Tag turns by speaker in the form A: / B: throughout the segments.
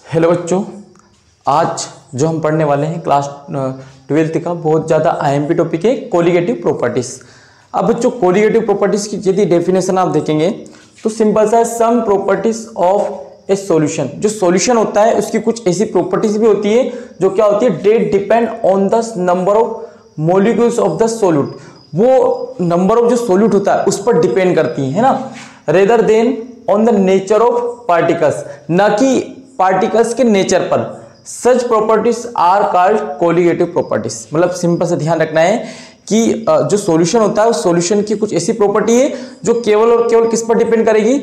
A: Hello बच्चों, आज जो हम पढ़ने वाले हैं क्लास 12th का बहुत ज़्यादा आईएमपी टॉपिक है कोलिगेटिव प्रॉपर्टीज़। अब बच्चों कोलिगेटिव प्रॉपर्टीज़ की यदि डेफिनेशन आप देखेंगे तो सिंपल सा है, some properties of a solution. जो सॉल्यूशन होता है उसकी कुछ ऐसी प्रॉपर्टीज भी होती है जो क्या होती है, that depend on the number of molecules of the solute. वो नंबर ऑफ जो सोल्यूट होता है उस पर डिपेंड करती है ना, rather than on the nature of particles, ना कि पार्टिकल्स के नेचर पर। Such properties are called colligative properties. मतलब सिंपल से ध्यान रखना है कि जो सॉल्यूशन होता है उस सॉल्यूशन की कुछ ऐसी प्रॉपर्टी है जो केवल और केवल किस पर डिपेंड करेगी,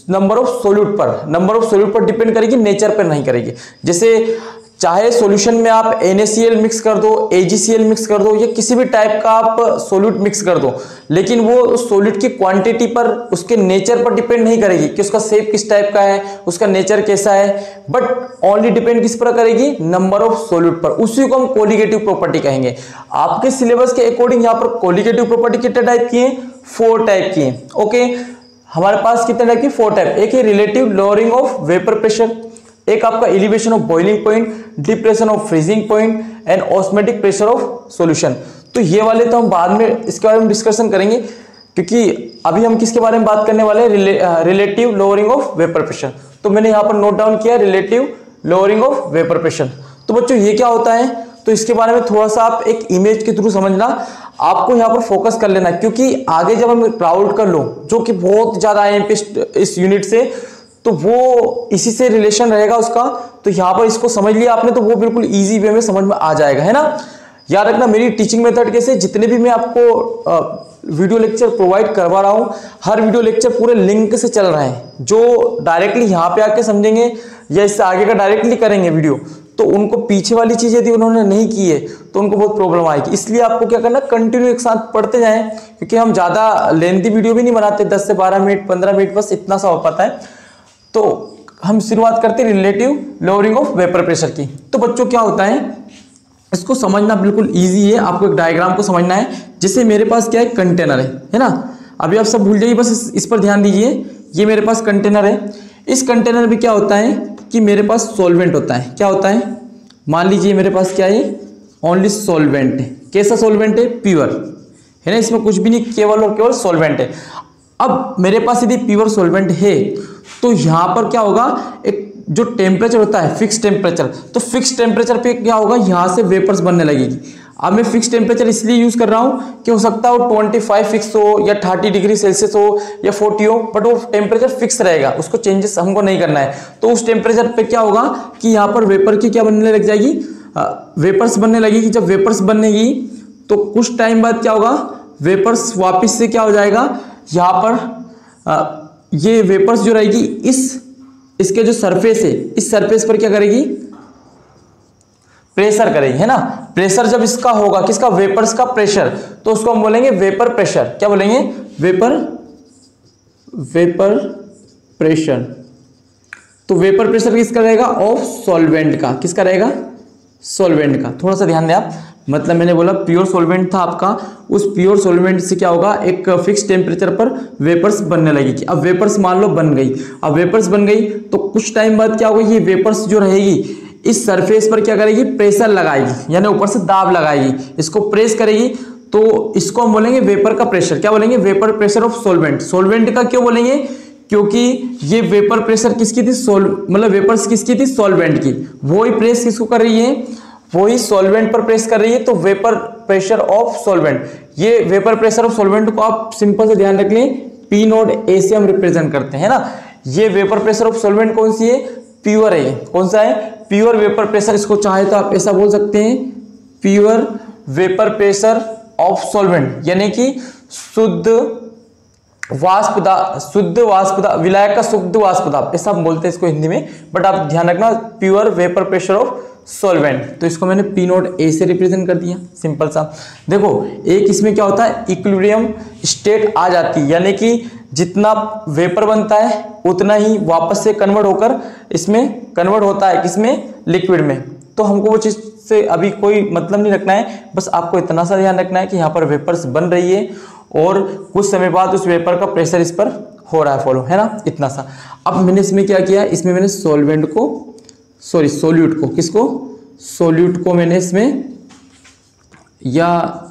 A: नंबर ऑफ सोल्यूट पर। नंबर ऑफ सोल्यूट पर डिपेंड करेगी, नेचर पर नहीं करेगी। जैसे चाहे सॉल्यूशन में आप NaCl मिक्स कर दो, AgCl मिक्स कर दो, या किसी भी टाइप का आप सोल्यूट मिक्स कर दो, लेकिन वो उस सोल्यूट की क्वांटिटी पर, उसके नेचर पर डिपेंड नहीं करेगी कि उसका शेप किस टाइप का है, उसका नेचर कैसा है, बट ओनली डिपेंड किस पर करेगी, नंबर ऑफ सोल्यूट पर। उसी को हम कोलिगेटिव प्रॉपर्टी कहेंगे। आपके सिलेबस के अकॉर्डिंग यहाँ पर कोलिगेटिव प्रॉपर्टी कितने टाइप की है, 4 टाइप की है। ओके, हमारे पास कितने टाइप की, 4 टाइप। एक है relative lowering of vapour pressure, एक आपका elevation of boiling point, depression of freezing point and osmotic pressure of solution. तो ये वाले तो हम बाद में इसके बारे में डिस्कशन करेंगे, क्योंकि अभी हम किसके बारे में बात करने वाले हैं, relative lowering of vapour pressure. तो मैंने यहाँ पर नोट डाउन किया relative lowering of vapour pressure. तो बच्चों ये क्या होता है, तो इसके बारे में थोड़ा सा आप एक इमेज के थ्रू समझना, आपको यहाँ पर फोकस कर लेना, क्योंकि आगे जब हम क्राउड कर लो जो कि बहुत ज्यादा आईएमपी इस यूनिट से, तो वो इसी से रिलेशन रहेगा उसका। तो यहाँ पर इसको समझ लिया आपने तो वो बिल्कुल इजी वे में समझ में आ जाएगा, है ना। याद रखना मेरी टीचिंग मेथड कैसे, जितने भी मैं आपको वीडियो लेक्चर प्रोवाइड करवा रहा हूँ, हर वीडियो लेक्चर पूरे लिंक से चल रहे हैं। जो डायरेक्टली यहाँ पे आके समझेंगे या इससे आगे का डायरेक्टली करेंगे वीडियो, तो उनको पीछे वाली चीज यदि उन्होंने नहीं की है तो उनको बहुत प्रॉब्लम आएगी। इसलिए आपको क्या करना, कंटिन्यू एक साथ पढ़ते जाएं, क्योंकि हम ज्यादा लेंथी वीडियो भी नहीं बनाते, 10 से 12 मिनट 15 मिनट बस इतना सा हो पाता है। तो हम शुरुआत करते हैं relative lowering of vapour pressure की। तो बच्चों क्या होता है, इसको समझना बिल्कुल इजी है। आपको एक डायग्राम को समझना है। जैसे मेरे पास क्या है, कंटेनर है ना। अभी आप सब भूल जाइए, बस इस पर ध्यान दीजिए। ये मेरे पास कंटेनर है। इस कंटेनर में क्या होता है कि मेरे पास सॉल्वेंट होता है। क्या होता है, मान लीजिए मेरे पास क्या है, ओनली सॉल्वेंट है। कैसा सॉल्वेंट है, प्योर है ना, इसमें कुछ भी नहीं, केवल और केवल सॉल्वेंट है। अब मेरे पास यदि प्योर सॉल्वेंट है तो यहाँ पर क्या होगा, एक जो टेम्परेचर होता है फिक्स टेम्परेचर, तो फिक्स टेम्परेचर पे क्या होगा, यहाँ से वेपर्स बनने लगेगी। अब मैं फिक्स टेम्परेचर इसलिए यूज कर रहा हूँ कि हो सकता है वो 25 फिक्स हो या 30 डिग्री सेल्सियस हो या 40 हो, बट वो टेम्परेचर फिक्स रहेगा, उसको चेंजेस हमको नहीं करना है। तो उस टेम्परेचर पे क्या होगा कि यहाँ पर वेपर की क्या बनने लग जाएगी, वेपर्स बनने लगेगी। जब वेपर्स बनेगी तो कुछ टाइम बाद क्या होगा, वेपर्स वापिस से क्या हो जाएगा, यहाँ पर ये वेपर्स जो रहेगी इसके जो सरफेस है, इस सरफेस पर क्या करेगी, प्रेशर करेगी, है ना। प्रेशर जब इसका होगा, किसका, वेपर्स का प्रेशर, तो उसको हम बोलेंगे वेपर प्रेशर। क्या बोलेंगे, वेपर प्रेशर। तो वेपर प्रेशर किसका रहेगा, ऑफ सॉल्वेंट का। किसका रहेगा, सॉल्वेंट का। थोड़ा सा ध्यान दें आप, मतलब मैंने बोला प्योर सॉल्वेंट था आपका, उस प्योर सॉल्वेंट से क्या होगा, एक फिक्स टेम्परेचर पर वेपर्स बनने लगेगी। अब वेपर्स मान लो बन गई। अब वेपर्स बन गई तो कुछ टाइम बाद क्या होगा, ये वेपर्स जो रहेगी इस सरफेस पर क्या करेगी, प्रेशर लगाएगी, यानी ऊपर से दाब लगाएगी, इसको प्रेस करेगी। तो इसको हम बोलेंगे वेपर का प्रेशर। क्या बोलेंगे, vapour pressure of solvent. Solvent का क्यों बोलेंगे, क्योंकि ये वेपर प्रेशर किसकी थी, मतलब वेपर्स किसकी थी, सॉल्वेंट की। वही प्रेस किसको कर रही है, वही सॉल्वेंट पर प्रेस कर रही है। तो वेपर प्रेशर ऑफ सॉल्वेंट, ये वेपर प्रेशर ऑफ सॉल्वेंट को आप सिंपल से ध्यान रख लें, P नोड A से हम रिप्रेजेंट करते हैं ना। ये वेपर प्रेशर ऑफ सॉल्वेंट कौन सी है, प्योर है। कौन सा है, प्योर वेपर प्रेशर। इसको चाहे तो आप ऐसा बोल सकते हैं, pure vapour pressure of solvent, यानी कि शुद्ध वाष्प, विलायक का शुद्ध वाष्प दाब, ऐसा हम बोलते हैं इसको हिंदी में। बट आप ध्यान रखना, pure vapour pressure of solvent. तो इसको मैंने P नोड A से रिप्रेजेंट कर दिया, सिंपल सा। देखो एक इसमें क्या होता है, इक्विलिब्रियम स्टेट आ जाती है, यानी कि जितना वेपर बनता है उतना ही वापस से कन्वर्ट होकर इसमें कन्वर्ट होता है, किसमें, लिक्विड में। तो हमको वो चीज से अभी कोई मतलब नहीं रखना है, बस आपको इतना सा ध्यान रखना है कि यहाँ पर वेपर्स बन रही है और कुछ समय बाद उस वेपर का प्रेशर इस पर हो रहा है फॉलो, है ना, इतना सा। अब मैंने इसमें क्या किया, इसमें मैंने सॉल्वेंट को सॉरी सोल्यूट को, किसको, सोल्यूट को मैंने इसमें, या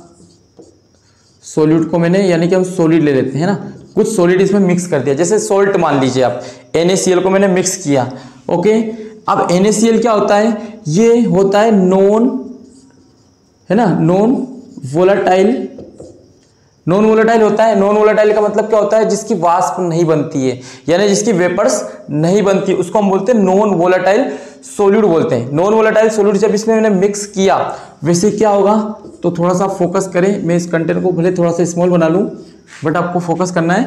A: सोल्यूट को मैंने यानी कि हम सॉलिड ले लेते हैं ना, कुछ सॉलिड इसमें मिक्स कर दिया, जैसे सॉल्ट मान लीजिए आप, NaCl को मैंने मिक्स किया। ओके, अब NaCl क्या होता है, ये होता है नॉन, है ना, नॉन वोलेटाइल, नॉन वोलेटाइल होता है। नॉन वोलेटाइल का मतलब क्या होता है, जिसकी वाष्प नहीं बनती है, यानी जिसकी वेपर्स नहीं बनती, उसको हम बोलते हैं नॉन वोलेटाइल सोल्यूट बोलते हैं। नॉन वोलेटाइल सोल्यूट जब इसमें मैंने मिक्स किया, वैसे क्या होगा, तो थोड़ा सा फोकस करें, मैं इस कंटेनर को भले थोड़ा सा स्मॉल बना लूं, बट आपको फोकस करना है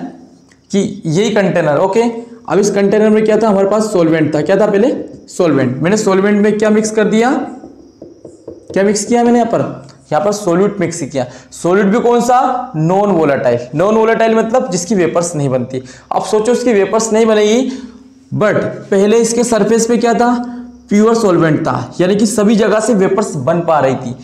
A: कि यही कंटेनर। ओके, अब इस कंटेनर में क्या था, हमारे पास सॉल्वेंट था, क्या था पहले, सॉल्वेंट। मैंने सॉल्वेंट में क्या मिक्स कर दिया, क्या मिक्स किया मैंने यहाँ पर सोल्यूट मिक्स किया। सोल्यूट भी कौन सा, नॉन वोलेटाइल। नॉन वोलेटाइल मतलब जिसकी वेपर्स नहीं बनती। अब सोचो इसकी वेपर्स नहीं बनेगी, बट पहले इसके सरफेस पे क्या था, प्योर सॉल्वेंट था, यानी कि सभी जगह से वेपर्स बन पा रही थी।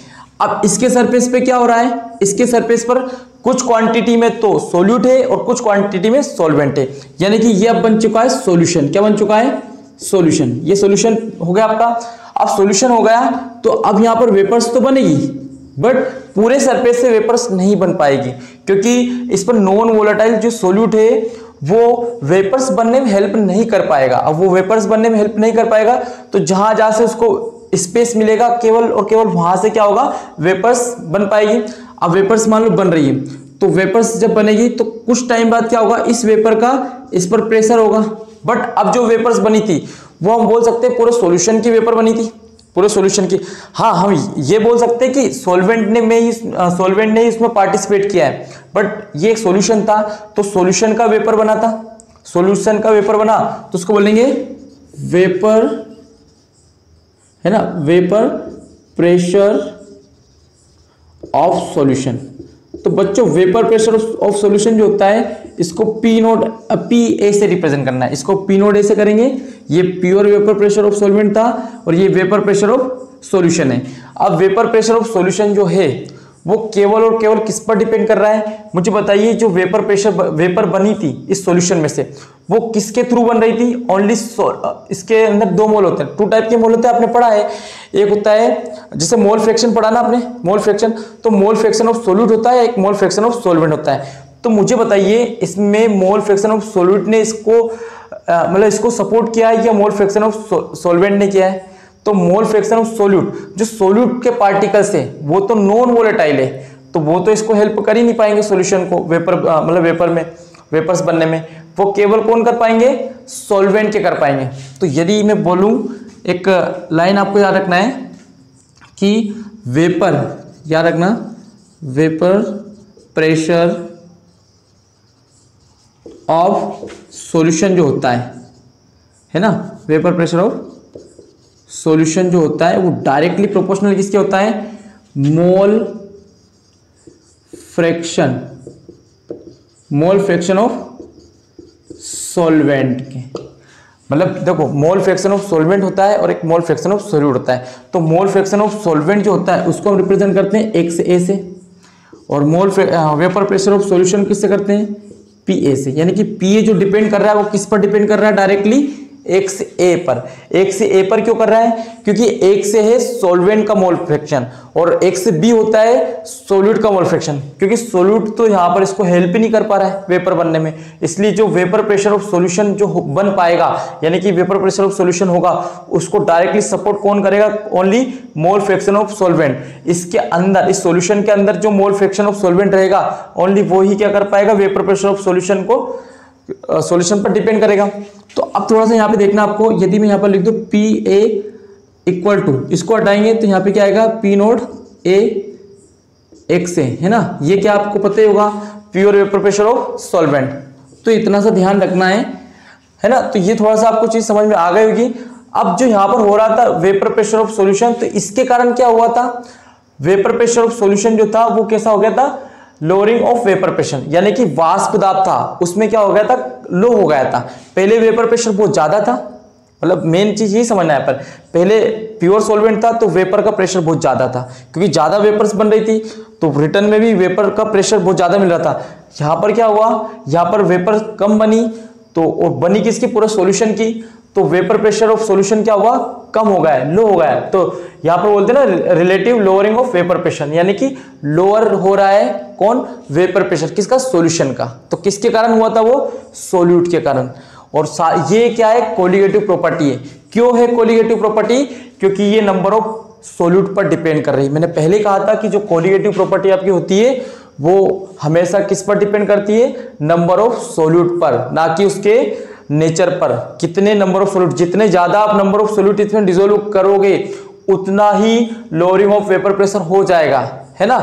A: अब इसके सरफेस पे क्या हो रहा है, इसके सरफेस पर कुछ क्वांटिटी में तो सोल्यूट है और कुछ क्वांटिटी में सॉल्वेंट है, यानी कि ये अब बन चुका है सॉल्यूशन। क्या बन चुका है, सॉल्यूशन। ये सॉल्यूशन हो गया आपका। अब सॉल्यूशन हो गया तो अब यहां पर वेपर्स तो बनेगी, बट पूरे सरफेस से वेपर्स नहीं बन पाएगी, क्योंकि इस पर नॉन वोलेटाइल जो सोल्यूट है वो वेपर्स बनने में हेल्प नहीं कर पाएगा। अब वो वेपर्स बनने में हेल्प नहीं कर पाएगा तो जहां जहां से उसको स्पेस मिलेगा, केवल और केवल वहां से क्या होगा, वेपर्स बन पाएगी। अब वेपर्स मान लो बन रही है, तो वेपर्स जब बनेगी तो कुछ टाइम बाद क्या होगा, इस वेपर का इस पर प्रेशर होगा। बट अब जो वेपर्स बनी थी वो हम बोल सकते हैं पूरे सॉल्यूशन की वेपर बनी थी, पूरे सॉल्यूशन की। हाँ, हम ये बोल सकते हैं कि सॉल्वेंट ने इसमें पार्टिसिपेट किया है, बट ये एक सॉल्यूशन था तो सॉल्यूशन का वेपर बना था, सॉल्यूशन का वेपर बना तो उसको बोलेंगे वेपर, है ना, वेपर प्रेशर ऑफ सॉल्यूशन। तो बच्चों वेपर प्रेशर ऑफ सॉल्यूशन जो होता है इसको PA से रिप्रेजेंट करना है, इसको P0A से करेंगे। ये pure vapour pressure of solvent था और ये वेपर प्रेशर ऑफ सॉल्यूशन है। अब वेपर प्रेशर ऑफ सॉल्यूशन जो है वो केवल और केवल किस पर डिपेंड कर रहा है, मुझे बताइए। जो वेपर बनी थी इस सॉल्यूशन में से वो किसके थ्रू बन रही थी, ओनली इसके अंदर दो मोल होते हैं, टू टाइप के मोल होते हैं, आपने पढ़ा है। एक होता है जैसे मोल फ्रैक्शन पढ़ा ना आपने, मोल फ्रैक्शन, तो मोल फ्रैक्शन ऑफ सोल्यूट होता है, एक मोल फ्रैक्शन ऑफ सॉल्वेंट होता है। तो मुझे बताइए इसमें मोल फ्रैक्शन ऑफ सोल्यूट ने इसको मतलब इसको सपोर्ट किया है या मोल फ्रैक्शन ऑफ सॉल्वेंट ने किया है। तो मोल फ्रैक्शन ऑफ सोल्यूट, जो सोल्यूट के पार्टिकल्स है वो तो नॉन वोलेटाइल है, तो वो तो इसको हेल्प कर ही नहीं पाएंगे सॉल्यूशन को वेपर मतलब वेपर में वेपर्स बनने में। वो केवल कौन कर पाएंगे, सॉल्वेंट के कर पाएंगे। तो यदि मैं बोलूं, एक लाइन आपको याद रखना है कि वेपर, याद रखना, वेपर प्रेशर ऑफ सॉल्यूशन जो होता है ना, वेपर प्रेशर ऑफ सॉल्यूशन जो होता है वो डायरेक्टली प्रोपोर्शनल किसके होता है, मोल फ्रैक्शन ऑफ सॉल्वेंट के। मतलब देखो, मोल फ्रैक्शन ऑफ सॉल्वेंट होता है और एक मोल फ्रैक्शन ऑफ सोल्यूट होता है। तो मोल फ्रैक्शन ऑफ सॉल्वेंट जो होता है उसको हम रिप्रेजेंट करते हैं एक से ए से, और मोल वेपर प्रेशर ऑफ सॉल्यूशन किससे करते हैं, PA से। यानी कि PA जो डिपेंड कर रहा है वो किस पर डिपेंड कर रहा है, डायरेक्टली एक से ए पर। एक से ए पर क्यों कर रहा है, क्योंकि एक से है सॉल्वेंट का मोल फ्रैक्शन और एक से बी होता है सोल्यूट का मोल फ्रैक्शन, क्योंकि सोल्यूट तो यहाँ पर इसको हेल्प ही नहीं कर पा रहा है वेपर बनने में। इसलिए जो वेपर प्रेशर ऑफ सॉल्यूशन जो बन पाएगा, यानी कि वेपर प्रेशर ऑफ सॉल्यूशन होगा, उसको डायरेक्टली सपोर्ट कौन करेगा, only mole fraction of solvent. इसके अंदर, इस सॉल्यूशन के अंदर जो मोल फ्रैक्शन ऑफ सॉल्वेंट रहेगा, ओनली वो ही क्या कर पाएगा, वेपर प्रेशर ऑफ सॉल्यूशन को सॉल्यूशन पर डिपेंड करेगा। तो अब थोड़ा सा यहाँ पे देखना आपको, यदि मैं यहाँ पर लिख दूं PA इक्वल टू, इसको हटाएंगे तो यहाँ पे क्या आएगा, P0A एक से, है ना। ये क्या आपको पता ही होगा, pure vapour pressure of solvent. तो इतना सा ध्यान रखना है ना। तो ये थोड़ा सा आपको चीज समझ में आ गई होगी। अब जो यहाँ पर हो रहा था वेपर प्रेशर ऑफ सॉल्यूशन, तो इसके कारण क्या हुआ था, वेपर प्रेशर ऑफ सॉल्यूशन जो था वो कैसा हो गया था, लोअरिंग ऑफ वेपर प्रेशर, यानी कि वाष्प दाब था उसमें क्या हो गया था, लो हो गया था। पहले वेपर प्रेशर बहुत ज्यादा था, मतलब मेन चीज यही समझना है, पर पहले प्योर सॉल्वेंट था तो वेपर का प्रेशर बहुत ज्यादा था, क्योंकि ज्यादा वेपर्स बन रही थी तो रिटर्न में भी वेपर का प्रेशर बहुत ज्यादा मिल रहा था। यहाँ पर क्या हुआ, यहाँ पर वेपर कम बनी तो और बनी किसकी, पूरा सॉल्यूशन की, तो वेपर प्रेशर ऑफ सॉल्यूशन क्या हुआ, कम हो गया है, लो हो गया है। तो यहां पर बोलते हैं ना relative lowering of vapour pressure, यानी कि लोअर हो रहा है कौन, वेपर प्रेशर, किसका, सॉल्यूशन का। तो किसके कारण हुआ था वो, सोल्यूट के कारण। और ये क्या है, कोलिगेटिव प्रॉपर्टी है। क्यों है कोलिगेटिव प्रॉपर्टी, क्योंकि ये नंबर ऑफ सोल्यूट पर डिपेंड कर रही है। मैंने पहले कहा था कि जो कोलिगेटिव प्रॉपर्टी आपकी होती है वो हमेशा किस पर डिपेंड करती है, नंबर ऑफ सोल्यूट पर, ना कि उसके नेचर पर। कितने नंबर ऑफ सोल्यूट, जितने ज्यादा आप नंबर ऑफ सोल्यूट इसमें डिसोल्व करोगे उतना ही लोअरिंग ऑफ वेपर प्रेशर हो जाएगा, है ना।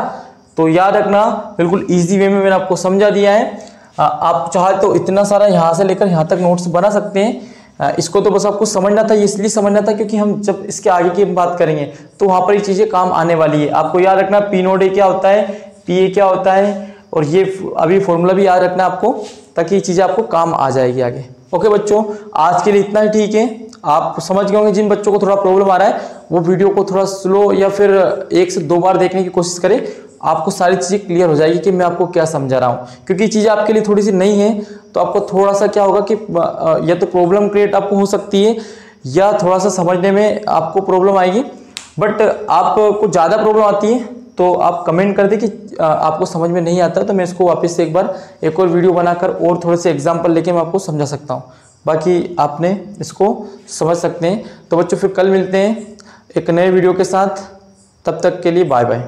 A: तो याद रखना, बिल्कुल इजी वे में मैंने आपको समझा दिया है। आप चाहे तो इतना सारा यहां से लेकर यहां तक नोट्स बना सकते हैं। इसको तो बस आपको समझना था, इसलिए समझना था क्योंकि हम जब इसके आगे की बात करेंगे तो वहां पर ये चीजें काम आने वाली है। आपको याद रखना पी नोड ए क्या होता है, पी ए क्या होता है, और ये अभी फॉर्मूला भी याद रखना आपको, ताकि ये चीजें आपको काम आ जाएगी आगे। ओके बच्चों, आज के लिए इतना ही ठीक है। आप समझ गए होंगे, जिन बच्चों को थोड़ा प्रॉब्लम आ रहा है वो वीडियो को थोड़ा स्लो या फिर 1 से 2 बार देखने की कोशिश करें, आपको सारी चीज़ें क्लियर हो जाएगी कि मैं आपको क्या समझा रहा हूँ। क्योंकि चीज़ें आपके लिए थोड़ी सी नई है तो आपको थोड़ा सा क्या होगा कि या तो प्रॉब्लम क्रिएट आपको हो सकती है या थोड़ा सा समझने में आपको प्रॉब्लम आएगी। बट आपको ज़्यादा प्रॉब्लम आती है तो आप कमेंट कर दें कि आपको समझ में नहीं आता, तो मैं इसको वापस से एक और वीडियो बनाकर और थोड़े से एग्जाम्पल लेके मैं आपको समझा सकता हूँ। बाकी आपने इसको समझ सकते हैं। तो बच्चों फिर कल मिलते हैं एक नए वीडियो के साथ, तब तक के लिए बाय बाय।